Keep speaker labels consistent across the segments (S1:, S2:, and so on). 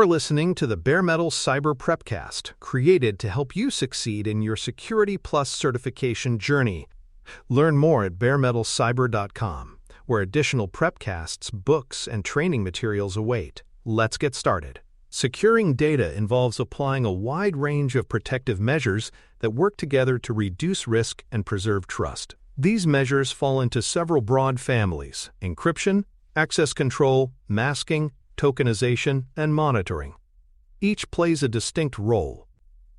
S1: You're listening to the Bare Metal Cyber Prepcast, created to help you succeed in your Security Plus certification journey. Learn more at baremetalcyber.com, where additional prepcasts, books, and training materials await. Let's get started. Securing data involves applying a wide range of protective measures that work together to reduce risk and preserve trust. These measures fall into several broad families: encryption, access control, masking, tokenization, and monitoring. Each plays a distinct role.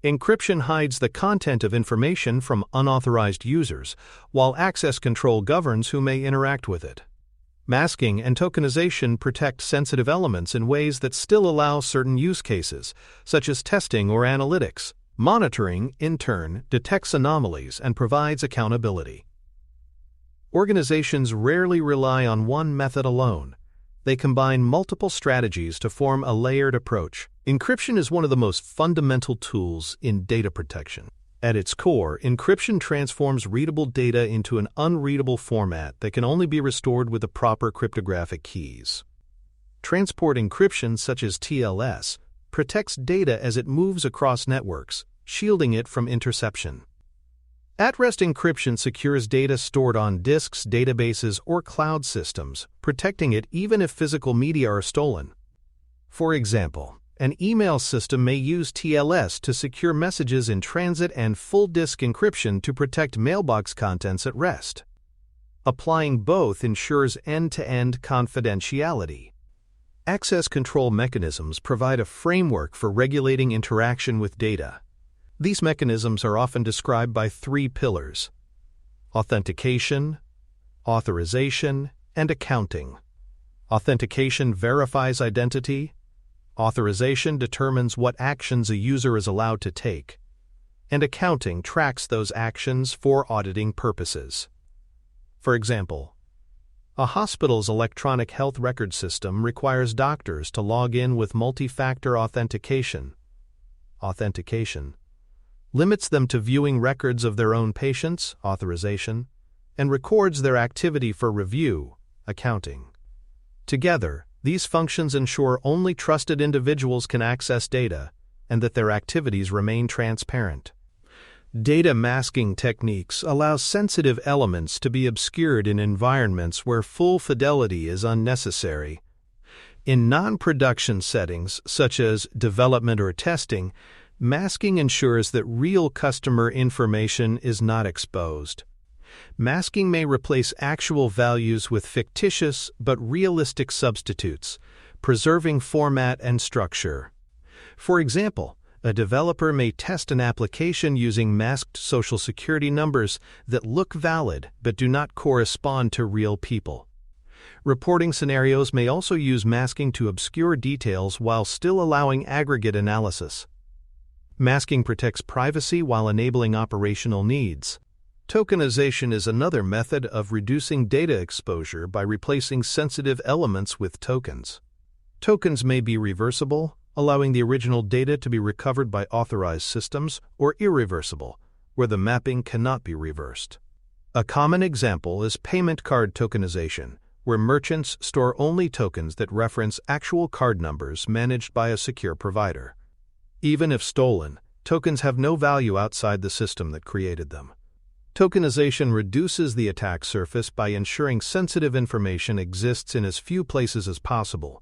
S1: Encryption hides the content of information from unauthorized users, while access control governs who may interact with it. Masking and tokenization protect sensitive elements in ways that still allow certain use cases, such as testing or analytics. Monitoring, in turn, detects anomalies and provides accountability. Organizations rarely rely on one method alone. They combine multiple strategies to form a layered approach. Encryption is one of the most fundamental tools in data protection. At its core, encryption transforms readable data into an unreadable format that can only be restored with the proper cryptographic keys. Transport encryption, such as TLS, protects data as it moves across networks, shielding it from interception. At-rest encryption secures data stored on disks, databases, or cloud systems, protecting it even if physical media are stolen. For example, an email system may use TLS to secure messages in transit and full disk encryption to protect mailbox contents at rest. Applying both ensures end-to-end confidentiality. Access control mechanisms provide a framework for regulating interaction with data. These mechanisms are often described by three pillars: authentication, authorization, and accounting. Authentication verifies identity. Authorization determines what actions a user is allowed to take. And accounting tracks those actions for auditing purposes. For example, a hospital's electronic health record system requires doctors to log in with multi-factor authentication. Authentication limits them to viewing records of their own patients, authorization, and records their activity for review, accounting. Together, these functions ensure only trusted individuals can access data and that their activities remain transparent. Data masking techniques allow sensitive elements to be obscured in environments where full fidelity is unnecessary. In non-production settings, such as development or testing, masking ensures that real customer information is not exposed. Masking may replace actual values with fictitious but realistic substitutes, preserving format and structure. For example, a developer may test an application using masked social security numbers that look valid but do not correspond to real people. Reporting scenarios may also use masking to obscure details while still allowing aggregate analysis. Masking protects privacy while enabling operational needs. Tokenization is another method of reducing data exposure by replacing sensitive elements with tokens. Tokens may be reversible, allowing the original data to be recovered by authorized systems, or irreversible, where the mapping cannot be reversed. A common example is payment card tokenization, where merchants store only tokens that reference actual card numbers managed by a secure provider. Even if stolen, tokens have no value outside the system that created them. Tokenization reduces the attack surface by ensuring sensitive information exists in as few places as possible,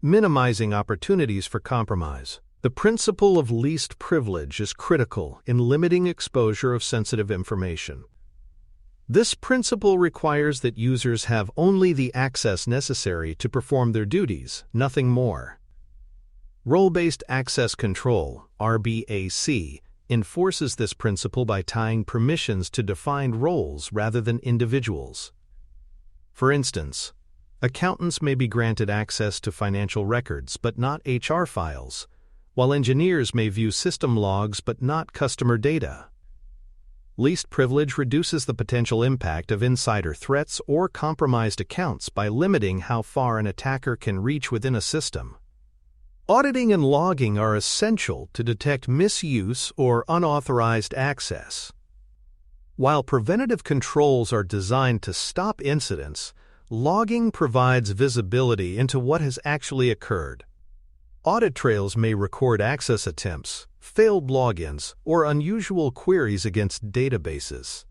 S1: minimizing opportunities for compromise. The principle of least privilege is critical in limiting exposure of sensitive information. This principle requires that users have only the access necessary to perform their duties, nothing more. Role-based access control, RBAC, enforces this principle by tying permissions to defined roles rather than individuals. For instance, accountants may be granted access to financial records but not HR files, while engineers may view system logs but not customer data. Least privilege reduces the potential impact of insider threats or compromised accounts by limiting how far an attacker can reach within a system. Auditing and logging are essential to detect misuse or unauthorized access. While preventative controls are designed to stop incidents, logging provides visibility into what has actually occurred. Audit trails may record access attempts, failed logins, or unusual queries against databases.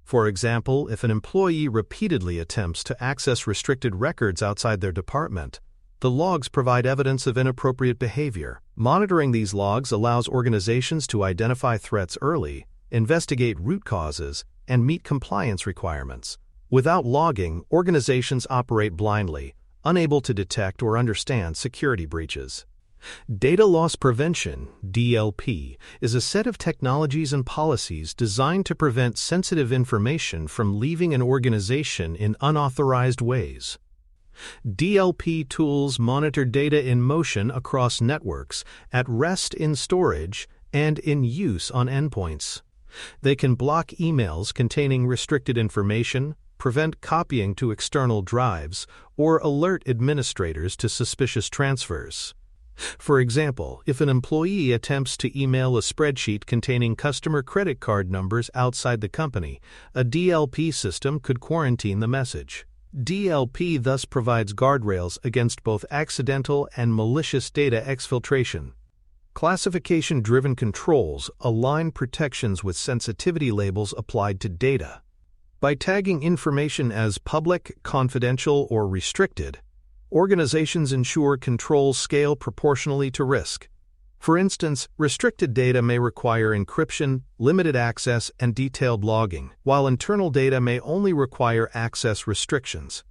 S1: For example, if an employee repeatedly attempts to access restricted records outside their department, the logs provide evidence of inappropriate behavior. Monitoring these logs allows organizations to identify threats early, investigate root causes, and meet compliance requirements. Without logging, organizations operate blindly, unable to detect or understand security breaches. Data loss prevention, DLP, is a set of technologies and policies designed to prevent sensitive information from leaving an organization in unauthorized ways. DLP tools monitor data in motion across networks, at rest in storage, and in use on endpoints. They can block emails containing restricted information, prevent copying to external drives, or alert administrators to suspicious transfers. For example, if an employee attempts to email a spreadsheet containing customer credit card numbers outside the company, a DLP system could quarantine the message. DLP thus provides guardrails against both accidental and malicious data exfiltration. Classification-driven controls align protections with sensitivity labels applied to data. By tagging information as public, confidential, or restricted, organizations ensure controls scale proportionally to risk. For instance, restricted data may require encryption, limited access, and detailed logging, while internal data may only require access restrictions.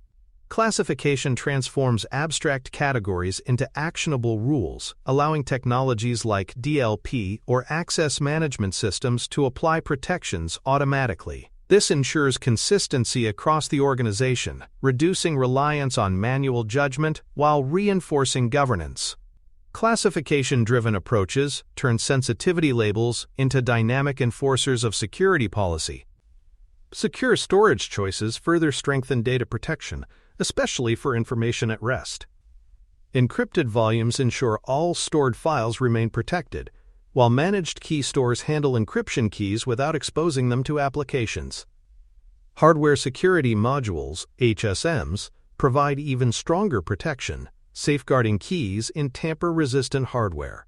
S1: Classification transforms abstract categories into actionable rules, allowing technologies like DLP or access management systems to apply protections automatically. This ensures consistency across the organization, reducing reliance on manual judgment while reinforcing governance. Classification-driven approaches turn sensitivity labels into dynamic enforcers of security policy. Secure storage choices further strengthen data protection, especially for information at rest. Encrypted volumes ensure all stored files remain protected, while managed key stores handle encryption keys without exposing them to applications. Hardware security modules, HSMs, provide even stronger protection, safeguarding keys in tamper-resistant hardware.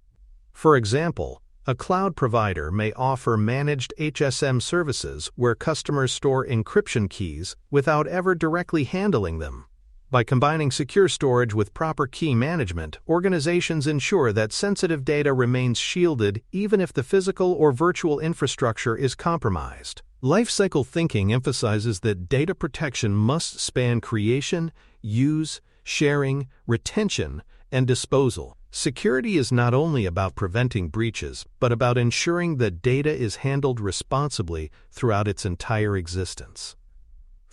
S1: For example, a cloud provider may offer managed HSM services where customers store encryption keys without ever directly handling them. By combining secure storage with proper key management, organizations ensure that sensitive data remains shielded even if the physical or virtual infrastructure is compromised. Lifecycle thinking emphasizes that data protection must span creation, use, sharing, retention, and disposal. Security is not only about preventing breaches, but about ensuring that data is handled responsibly throughout its entire existence.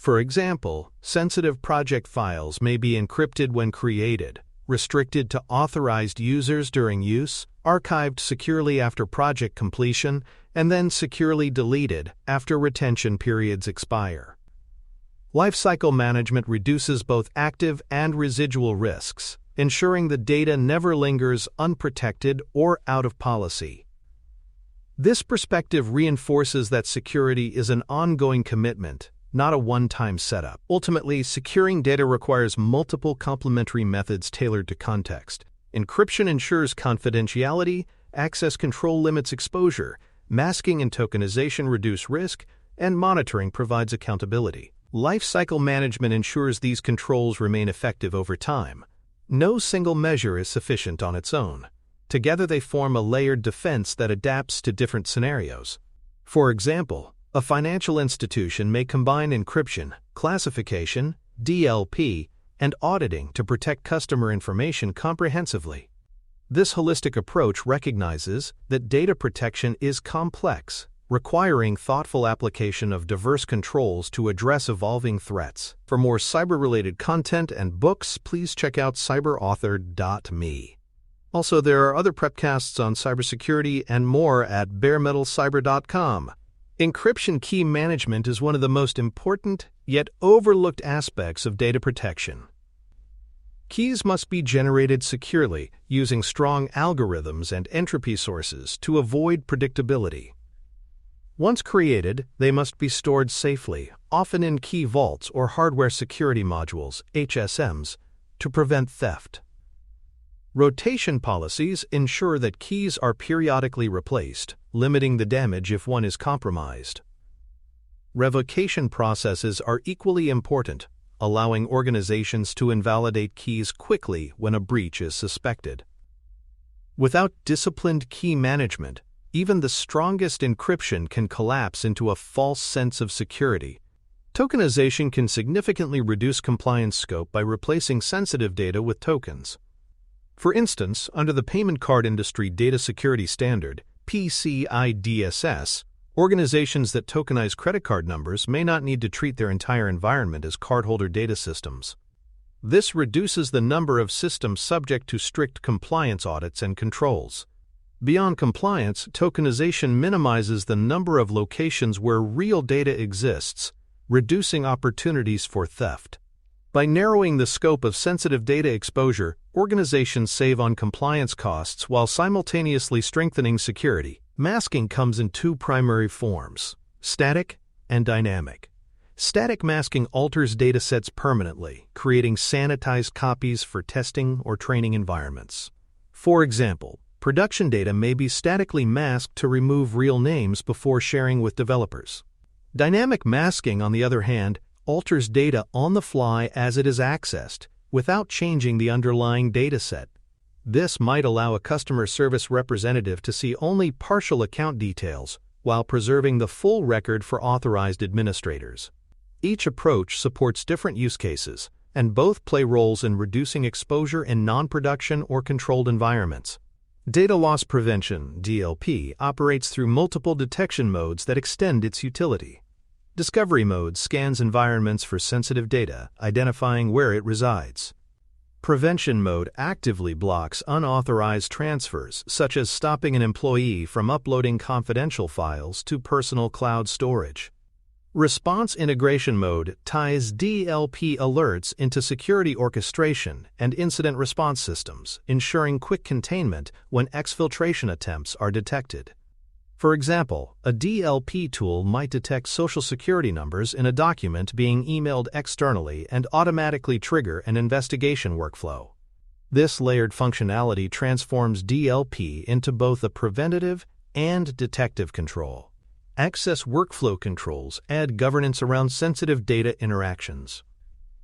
S1: For example, sensitive project files may be encrypted when created, restricted to authorized users during use, archived securely after project completion, and then securely deleted after retention periods expire. Lifecycle management reduces both active and residual risks, ensuring the data never lingers unprotected or out of policy. This perspective reinforces that security is an ongoing commitment, not a one-time setup. Ultimately, securing data requires multiple complementary methods tailored to context. Encryption ensures confidentiality, access control limits exposure, masking and tokenization reduce risk, and monitoring provides accountability. Lifecycle management ensures these controls remain effective over time. No single measure is sufficient on its own. Together they form a layered defense that adapts to different scenarios. For example, a financial institution may combine encryption, classification, DLP, and auditing to protect customer information comprehensively. This holistic approach recognizes that data protection is complex, requiring thoughtful application of diverse controls to address evolving threats. For more cyber-related content and books, please check out cyberauthor.me. Also, there are other prepcasts on cybersecurity and more at baremetalcyber.com. Encryption key management is one of the most important, yet overlooked aspects of data protection. Keys must be generated securely, using strong algorithms and entropy sources to avoid predictability. Once created, they must be stored safely, often in key vaults or hardware security modules, HSMs, to prevent theft. Rotation policies ensure that keys are periodically replaced, limiting the damage if one is compromised. Revocation processes are equally important, allowing organizations to invalidate keys quickly when a breach is suspected. Without disciplined key management, even the strongest encryption can collapse into a false sense of security. Tokenization can significantly reduce compliance scope by replacing sensitive data with tokens. For instance, under the Payment Card Industry Data Security Standard, PCI-DSS, organizations that tokenize credit card numbers may not need to treat their entire environment as cardholder data systems. This reduces the number of systems subject to strict compliance audits and controls. Beyond compliance, tokenization minimizes the number of locations where real data exists, reducing opportunities for theft. By narrowing the scope of sensitive data exposure, organizations save on compliance costs while simultaneously strengthening security. Masking comes in two primary forms: static and dynamic. Static masking alters datasets permanently, creating sanitized copies for testing or training environments. For example, production data may be statically masked to remove real names before sharing with developers. Dynamic masking, on the other hand, alters data on the fly as it is accessed, without changing the underlying dataset. This might allow a customer service representative to see only partial account details, while preserving the full record for authorized administrators. Each approach supports different use cases, and both play roles in reducing exposure in non-production or controlled environments. Data loss prevention, DLP, operates through multiple detection modes that extend its utility. Discovery mode scans environments for sensitive data, identifying where it resides. Prevention mode actively blocks unauthorized transfers, such as stopping an employee from uploading confidential files to personal cloud storage. Response integration mode ties DLP alerts into security orchestration and incident response systems, ensuring quick containment when exfiltration attempts are detected. For example, a DLP tool might detect social security numbers in a document being emailed externally and automatically trigger an investigation workflow. This layered functionality transforms DLP into both a preventative and detective control. Access workflow controls add governance around sensitive data interactions.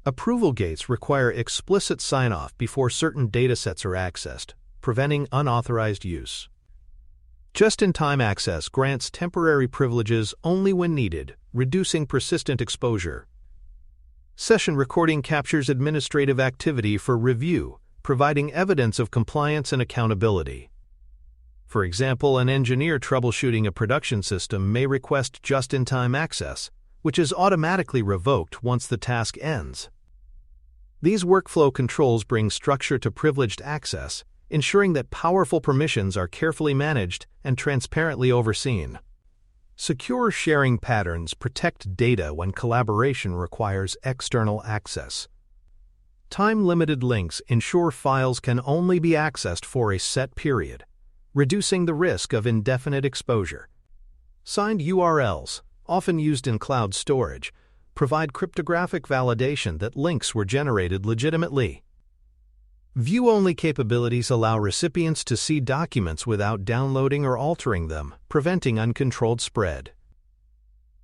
S1: Approval gates require explicit sign-off before certain datasets are accessed, preventing unauthorized use. Just-in-time access grants temporary privileges only when needed, reducing persistent exposure. Session recording captures administrative activity for review, providing evidence of compliance and accountability. For example, an engineer troubleshooting a production system may request just-in-time access, which is automatically revoked once the task ends. These workflow controls bring structure to privileged access, ensuring that powerful permissions are carefully managed and transparently overseen. Secure sharing patterns protect data when collaboration requires external access. Time-limited links ensure files can only be accessed for a set period, reducing the risk of indefinite exposure. Signed URLs, often used in cloud storage, provide cryptographic validation that links were generated legitimately. View-only capabilities allow recipients to see documents without downloading or altering them, preventing uncontrolled spread.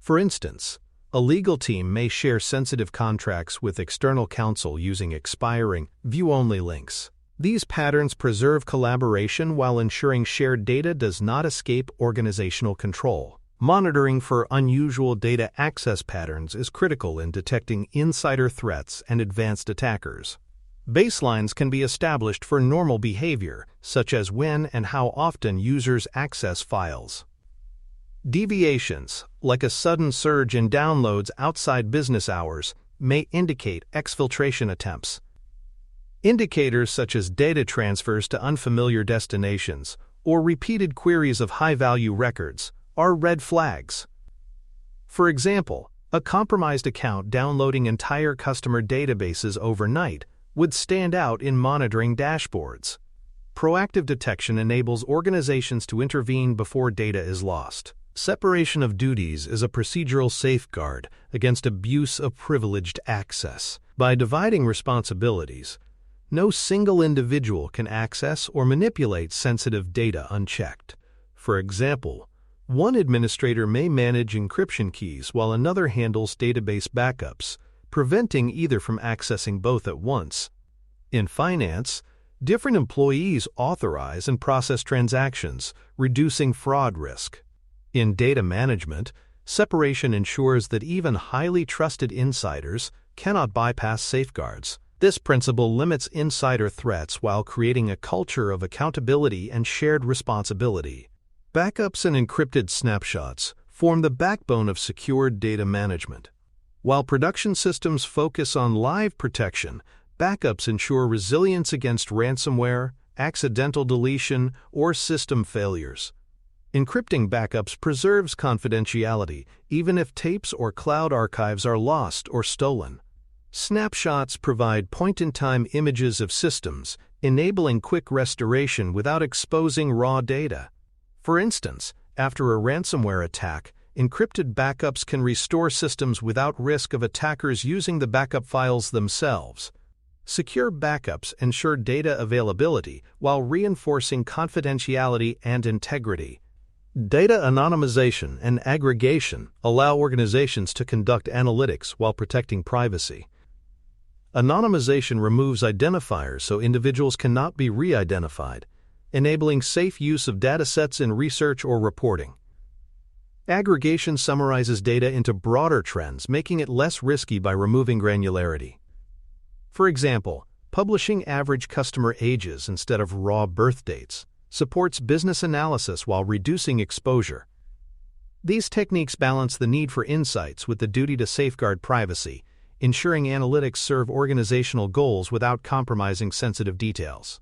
S1: For instance, a legal team may share sensitive contracts with external counsel using expiring, view-only links. These patterns preserve collaboration while ensuring shared data does not escape organizational control. Monitoring for unusual data access patterns is critical in detecting insider threats and advanced attackers. Baselines can be established for normal behavior, such as when and how often users access files. Deviations, like a sudden surge in downloads outside business hours, may indicate exfiltration attempts. Indicators such as data transfers to unfamiliar destinations or repeated queries of high-value records are red flags. For example, a compromised account downloading entire customer databases overnight would stand out in monitoring dashboards. Proactive detection enables organizations to intervene before data is lost. Separation of duties is a procedural safeguard against abuse of privileged access. By dividing responsibilities, No single individual can access or manipulate sensitive data unchecked. For example, one administrator may manage encryption keys while another handles database backups, preventing either from accessing both at once. In finance, different employees authorize and process transactions, reducing fraud risk. In data management, separation ensures that even highly trusted insiders cannot bypass safeguards. This principle limits insider threats while creating a culture of accountability and shared responsibility. Backups and encrypted snapshots form the backbone of secured data management. While production systems focus on live protection, backups ensure resilience against ransomware, accidental deletion, or system failures. Encrypting backups preserves confidentiality, even if tapes or cloud archives are lost or stolen. Snapshots provide point-in-time images of systems, enabling quick restoration without exposing raw data. For instance, after a ransomware attack, encrypted backups can restore systems without risk of attackers using the backup files themselves. Secure backups ensure data availability while reinforcing confidentiality and integrity. Data anonymization and aggregation allow organizations to conduct analytics while protecting privacy. Anonymization removes identifiers so individuals cannot be re-identified, enabling safe use of datasets in research or reporting. Aggregation summarizes data into broader trends, making it less risky by removing granularity. For example, publishing average customer ages instead of raw birth dates supports business analysis while reducing exposure. These techniques balance the need for insights with the duty to safeguard privacy, ensuring analytics serve organizational goals without compromising sensitive details.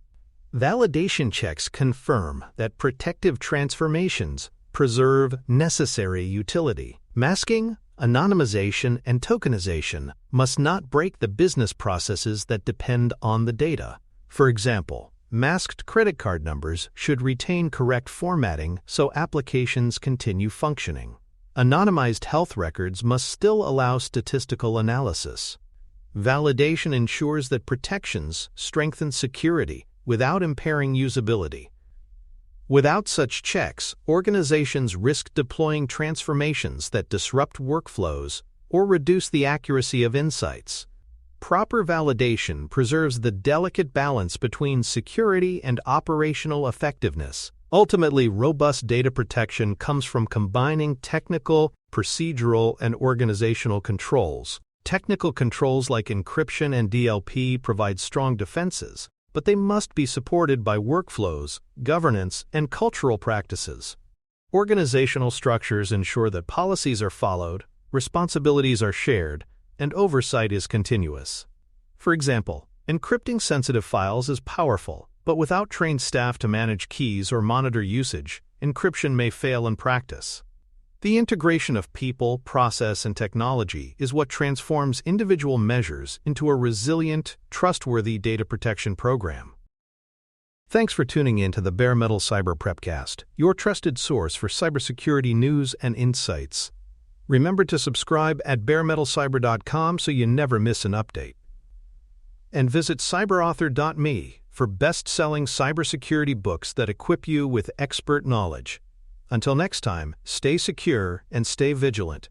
S1: Validation checks confirm that protective transformations preserve necessary utility. Masking, anonymization, and tokenization must not break the business processes that depend on the data. For example, masked credit card numbers should retain correct formatting so applications continue functioning. Anonymized health records must still allow statistical analysis. Validation ensures that protections strengthen security without impairing usability. Without such checks, organizations risk deploying transformations that disrupt workflows or reduce the accuracy of insights. Proper validation preserves the delicate balance between security and operational effectiveness. Ultimately, robust data protection comes from combining technical, procedural, and organizational controls. Technical controls like encryption and DLP provide strong defenses, but they must be supported by workflows, governance, and cultural practices. Organizational structures ensure that policies are followed, responsibilities are shared, and oversight is continuous. For example, encrypting sensitive files is powerful, but without trained staff to manage keys or monitor usage, encryption may fail in practice. The integration of people, process, and technology is what transforms individual measures into a resilient, trustworthy data protection program. Thanks for tuning in to the Bare Metal Cyber Prepcast, your trusted source for cybersecurity news and insights. Remember to subscribe at baremetalcyber.com so you never miss an update. And visit cyberauthor.me for best-selling cybersecurity books that equip you with expert knowledge. Until next time, stay secure and stay vigilant.